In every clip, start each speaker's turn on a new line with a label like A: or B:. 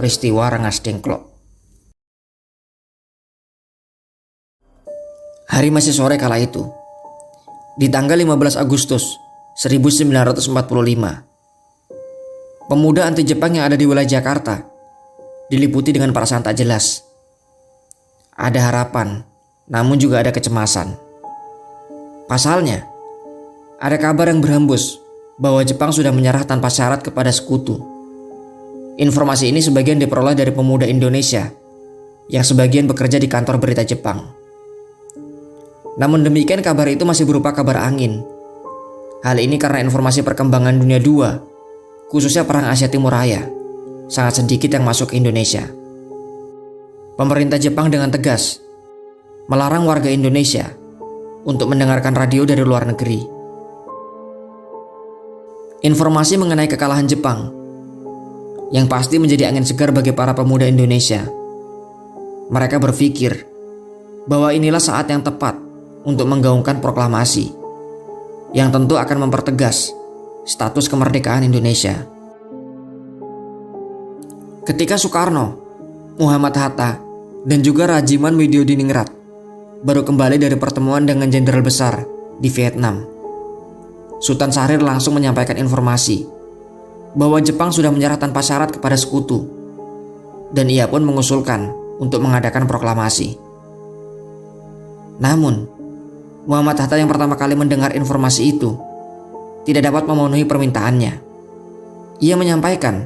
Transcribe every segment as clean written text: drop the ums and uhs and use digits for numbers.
A: peristiwa Rengas Dengklok. Hari masih sore kala itu. Di tanggal 15 Agustus 1945, pemuda anti Jepang yang ada di wilayah Jakarta diliputi dengan perasaan tak jelas. Ada harapan, namun juga ada kecemasan. Pasalnya, ada kabar yang berhembus bahwa Jepang sudah menyerah tanpa syarat kepada sekutu. Informasi ini sebagian diperoleh dari pemuda Indonesia yang sebagian bekerja di kantor berita Jepang. Namun demikian, kabar itu masih berupa kabar angin. Hal ini karena informasi perkembangan dunia II, khususnya Perang Asia Timur Raya, sangat sedikit yang masuk ke Indonesia. Pemerintah Jepang dengan tegas melarang warga Indonesia untuk mendengarkan radio dari luar negeri. Informasi mengenai kekalahan Jepang yang pasti menjadi angin segar bagi para pemuda Indonesia. Mereka berpikir bahwa inilah saat yang tepat untuk menggaungkan proklamasi yang tentu akan mempertegas status kemerdekaan Indonesia. Ketika Soekarno, Muhammad Hatta, dan juga Rajiman Widyodiningrat baru kembali dari pertemuan dengan jenderal besar di Vietnam, Sultan Syahrir langsung menyampaikan informasi bahwa Jepang sudah menyerah tanpa syarat kepada sekutu, dan ia pun mengusulkan untuk mengadakan proklamasi. Namun, Muhammad Hatta yang pertama kali mendengar informasi itu tidak dapat memenuhi permintaannya. Ia menyampaikan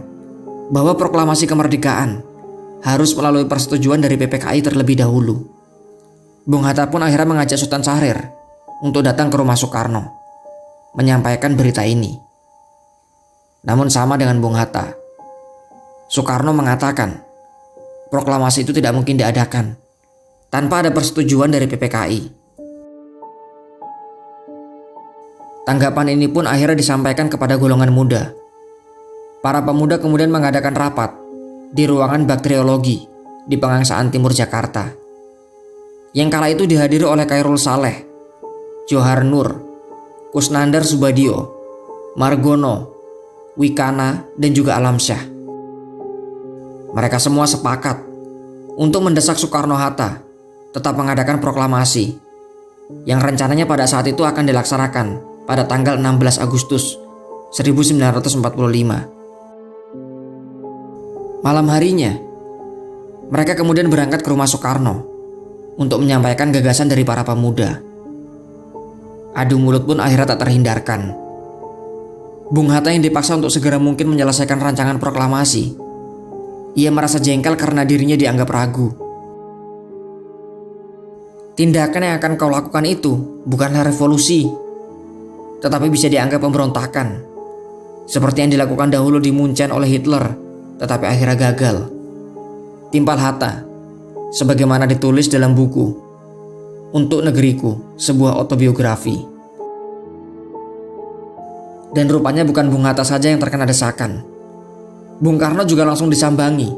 A: bahwa proklamasi kemerdekaan harus melalui persetujuan dari PPKI terlebih dahulu. Bung Hatta pun akhirnya mengajak Sultan Syahrir untuk datang ke rumah Soekarno menyampaikan berita ini. Namun sama dengan Bung Hatta, Soekarno mengatakan proklamasi itu tidak mungkin diadakan tanpa ada persetujuan dari PPKI. Tanggapan ini pun akhirnya disampaikan kepada golongan muda. Para pemuda kemudian mengadakan rapat di ruangan bakteriologi di Pengangsaan Timur Jakarta, yang kala itu dihadiri oleh Khairul Saleh, Johar Nur, Kusnandar Subadio, Margono, Wikana, dan juga Alamsyah. Mereka semua sepakat untuk mendesak Soekarno-Hatta tetap mengadakan proklamasi yang rencananya pada saat itu akan dilaksanakan pada tanggal 16 Agustus 1945. Malam harinya, mereka kemudian berangkat ke rumah Soekarno untuk menyampaikan gagasan dari para pemuda. Adu mulut pun akhirnya tak terhindarkan. Bung Hatta yang dipaksa untuk segera mungkin menyelesaikan rancangan proklamasi, ia merasa jengkel karena dirinya dianggap ragu. Tindakan yang akan kau lakukan itu bukanlah revolusi, tetapi bisa dianggap pemberontakan, seperti yang dilakukan dahulu di Munchen oleh Hitler, tetapi akhirnya gagal, timpal Hatta, sebagaimana ditulis dalam buku Untuk Negeriku, sebuah autobiografi. Dan rupanya bukan Bung Hatta saja yang terkena desakan. Bung Karno juga langsung disambangi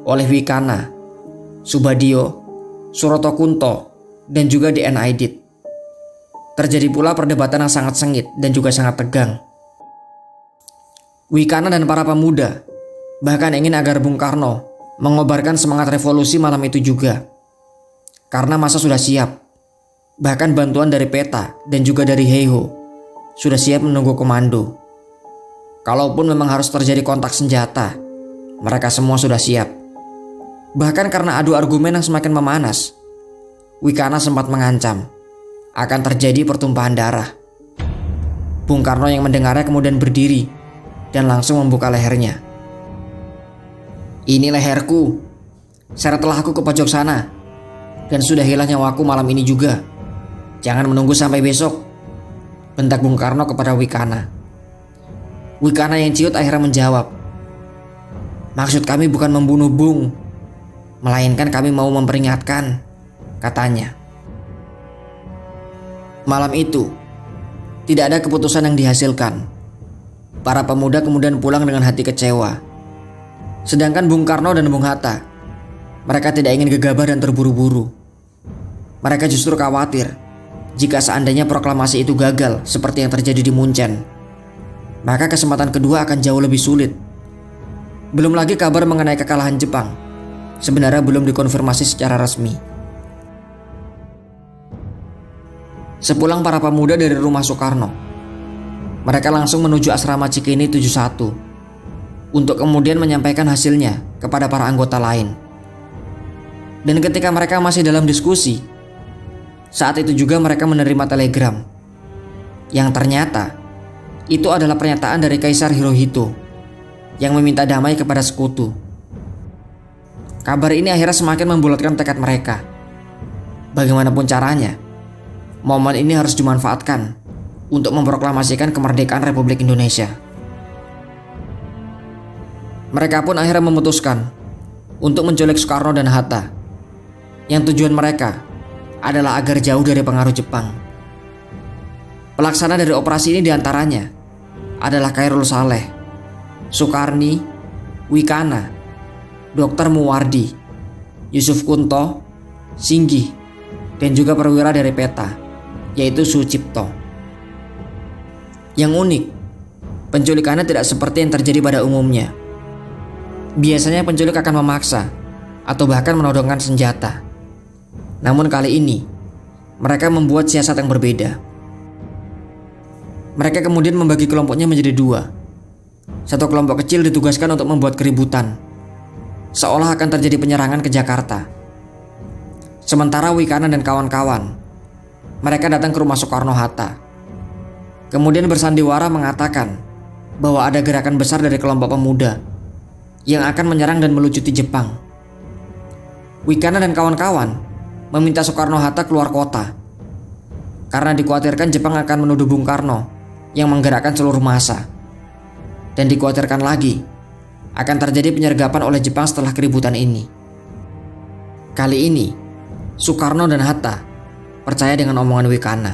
A: oleh Wikana, Subadio, Suroto Kunto, dan juga D.N. Aidit. Terjadi pula perdebatan yang sangat sengit dan juga sangat tegang. Wikana dan para pemuda bahkan ingin agar Bung Karno mengobarkan semangat revolusi malam itu juga, karena masa sudah siap. Bahkan bantuan dari PETA dan juga dari Heiho sudah siap menunggu komando. Kalaupun memang harus terjadi kontak senjata, mereka semua sudah siap. Bahkan karena adu argumen yang semakin memanas, Wikana sempat mengancam akan terjadi pertumpahan darah. Bung Karno yang mendengarnya kemudian berdiri dan langsung membuka lehernya. "Ini leherku, seretlah aku ke pojok sana, dan sudah hilang nyawaku malam ini juga. Jangan menunggu sampai besok," bentak Bung Karno kepada Wikana. Wikana yang ciut akhirnya menjawab, "Maksud kami bukan membunuh Bung, melainkan kami mau memperingatkan," katanya. Malam itu, tidak ada keputusan yang dihasilkan. Para pemuda kemudian pulang dengan hati kecewa. Sedangkan Bung Karno dan Bung Hatta, mereka tidak ingin gegabah dan terburu-buru. Mereka justru khawatir jika seandainya proklamasi itu gagal seperti yang terjadi di Munchen, maka kesempatan kedua akan jauh lebih sulit. Belum lagi kabar mengenai kekalahan Jepang sebenarnya belum dikonfirmasi secara resmi. Sepulang para pemuda dari rumah Soekarno, mereka langsung menuju asrama Cikini 71 untuk kemudian menyampaikan hasilnya kepada para anggota lain. Dan ketika mereka masih dalam diskusi, saat itu juga mereka menerima telegram yang ternyata itu adalah pernyataan dari Kaisar Hirohito yang meminta damai kepada sekutu. Kabar ini akhirnya semakin membulatkan tekad mereka. Bagaimanapun caranya, momen ini harus dimanfaatkan untuk memproklamasikan kemerdekaan Republik Indonesia. Mereka pun akhirnya memutuskan untuk menculik Soekarno dan Hatta, yang tujuan mereka adalah agar jauh dari pengaruh Jepang. Pelaksana dari operasi ini diantaranya adalah Khairul Saleh, Soekarni, Wikana, Dr. Muwardi, Yusuf Kunto, Singgih, dan juga perwira dari PETA, yaitu Sucipto. Yang unik, penculikannya tidak seperti yang terjadi pada umumnya. Biasanya penculik akan memaksa atau bahkan menodongkan senjata. Namun kali ini, mereka membuat siasat yang berbeda. Mereka kemudian membagi kelompoknya menjadi dua. Satu kelompok kecil ditugaskan untuk membuat keributan, seolah akan terjadi penyerangan ke Jakarta. Sementara Wikana dan kawan-kawan, mereka datang ke rumah Soekarno-Hatta. Kemudian bersandiwara mengatakan bahwa ada gerakan besar dari kelompok pemuda yang akan menyerang dan melucuti Jepang. Wikana dan kawan-kawan meminta Soekarno-Hatta keluar kota karena dikhawatirkan Jepang akan menuduh Bung Karno yang menggerakkan seluruh massa. Dan dikhawatirkan lagi akan terjadi penyergapan oleh Jepang setelah keributan ini. Kali ini, Soekarno dan Hatta percaya dengan omongan Wikana.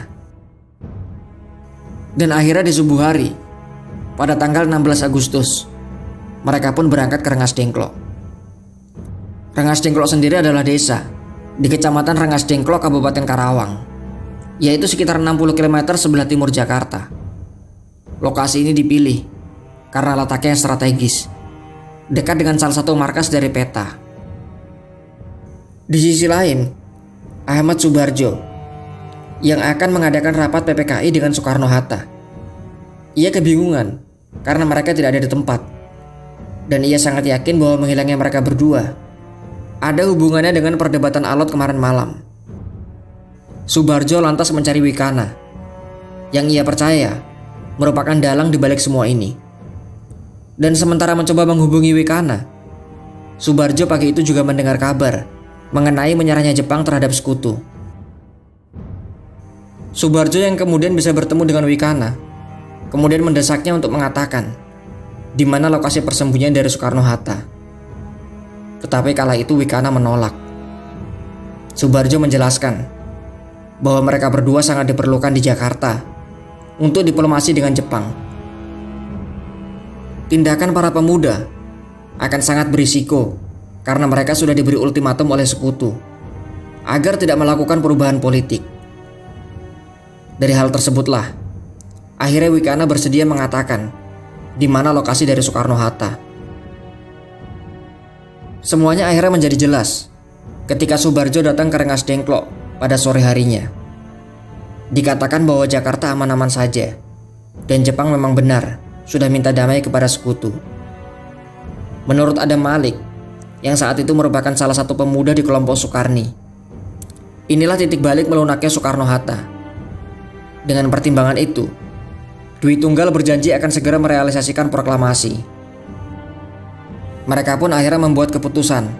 A: Dan akhirnya di subuh hari, pada tanggal 16 Agustus, mereka pun berangkat ke Rengas Dengklok. Rengas Dengklok sendiri adalah desa di Kecamatan Rengas Dengklok, Kabupaten Karawang, yaitu sekitar 60 km sebelah timur Jakarta. Lokasi ini dipilih karena letaknya yang strategis, dekat dengan salah satu markas dari PETA. Di sisi lain, Ahmad Subarjo yang akan mengadakan rapat PPKI dengan Soekarno-Hatta. Ia kebingungan karena mereka tidak ada di tempat, dan ia sangat yakin bahwa menghilangnya mereka berdua ada hubungannya dengan perdebatan alot kemarin malam. Subarjo lantas mencari Wikana, yang ia percaya merupakan dalang di balik semua ini. Dan sementara mencoba menghubungi Wikana, Subarjo pagi itu juga mendengar kabar mengenai menyerahnya Jepang terhadap sekutu. Subarjo yang kemudian bisa bertemu dengan Wikana, kemudian mendesaknya untuk mengatakan di mana lokasi persembunyian dari Soekarno-Hatta. Tetapi kala itu Wikana menolak. Subarjo menjelaskan bahwa mereka berdua sangat diperlukan di Jakarta untuk diplomasi dengan Jepang. Tindakan para pemuda akan sangat berisiko karena mereka sudah diberi ultimatum oleh sekutu agar tidak melakukan perubahan politik. Dari hal tersebutlah, akhirnya Wikana bersedia mengatakan di mana lokasi dari Soekarno-Hatta. Semuanya akhirnya menjadi jelas ketika Subarjo datang ke Rengas Dengklok pada sore harinya. Dikatakan bahwa Jakarta aman-aman saja dan Jepang memang benar sudah minta damai kepada sekutu. Menurut Adam Malik, yang saat itu merupakan salah satu pemuda di kelompok Soekarni, inilah titik balik melunaknya Soekarno-Hatta. Dengan pertimbangan itu, Dwi Tunggal berjanji akan segera merealisasikan proklamasi. Mereka pun akhirnya membuat keputusan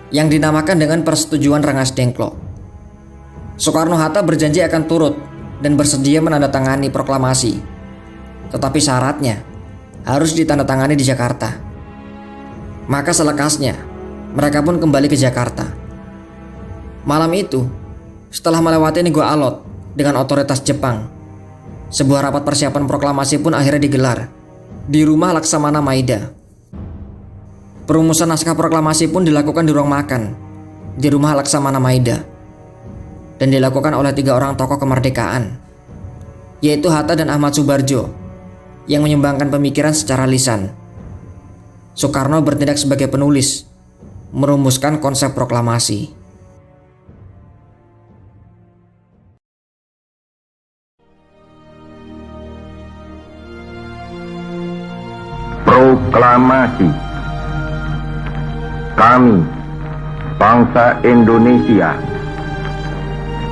A: yang dinamakan dengan Persetujuan Rengas Dengklok. Soekarno-Hatta berjanji akan turut dan bersedia menandatangani proklamasi, tetapi syaratnya harus ditandatangani di Jakarta. Maka selekasnya, mereka pun kembali ke Jakarta. Malam itu, setelah melewati nego alot dengan otoritas Jepang, sebuah rapat persiapan proklamasi pun akhirnya digelar di rumah Laksamana Maida. Perumusan naskah proklamasi pun dilakukan di ruang makan di rumah Laksamana Maida dan dilakukan oleh 3 orang tokoh kemerdekaan, yaitu Hatta dan Ahmad Subarjo yang menyumbangkan pemikiran secara lisan. Soekarno bertindak sebagai penulis, merumuskan konsep proklamasi.
B: Proklamasi. Kami, bangsa Indonesia,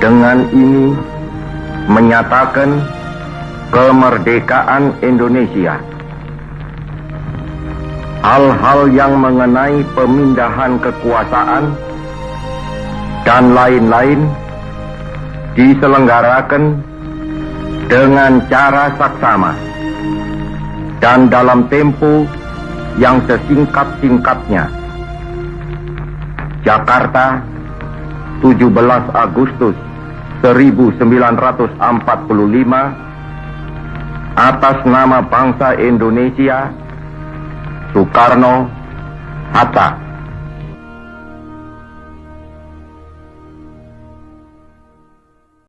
B: dengan ini menyatakan kemerdekaan Indonesia. Hal-hal yang mengenai pemindahan kekuasaan dan lain-lain diselenggarakan dengan cara saksama dan dalam tempo yang sesingkat-singkatnya. Jakarta, 17 Agustus 1945, atas nama bangsa Indonesia, Soekarno, Hatta.